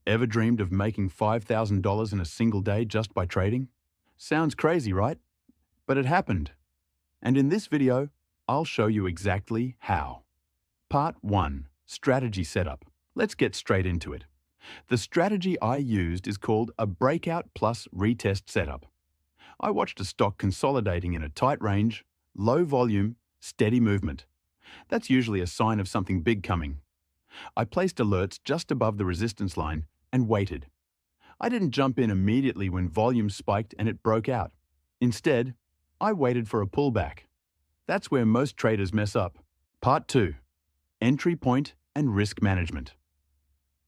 Ever dreamed of making $5,000 in a single day just by trading? Sounds crazy, right? But it happened. And in this video, I'll show you exactly how. Part 1. Strategy Setup. Let's get straight into it. The strategy I used is called a breakout plus retest setup. I watched a stock consolidating in a tight range, low volume, steady movement. That's usually a sign of something big coming. I placed alerts just above the resistance line and waited. I didn't jump in immediately when volume spiked and it broke out. Instead, I waited for a pullback. That's where most traders mess up. Part 2. Entry point and risk management.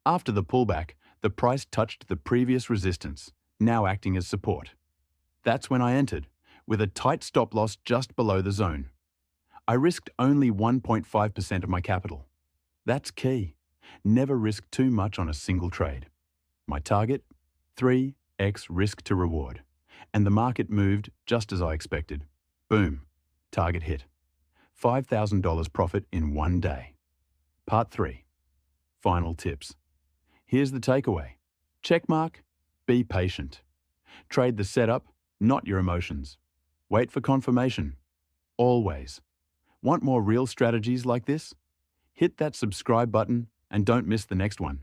After the pullback, the price touched the previous resistance, now acting as support. That's when I entered, with a tight stop loss just below the zone. I risked only 1.5% of my capital. That's key. Never risk too much on a single trade. My target? 3x risk to reward. And the market moved just as I expected. Boom. Target hit. $5,000 profit in one day. Part 3. Final tips. Here's the takeaway. Checkmark. Be patient. Trade the setup, not your emotions. Wait for confirmation. Always. Want more real strategies like this? Hit that subscribe button and don't miss the next one.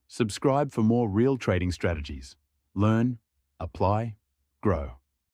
Subscribe for more real trading strategies. Learn, apply, grow.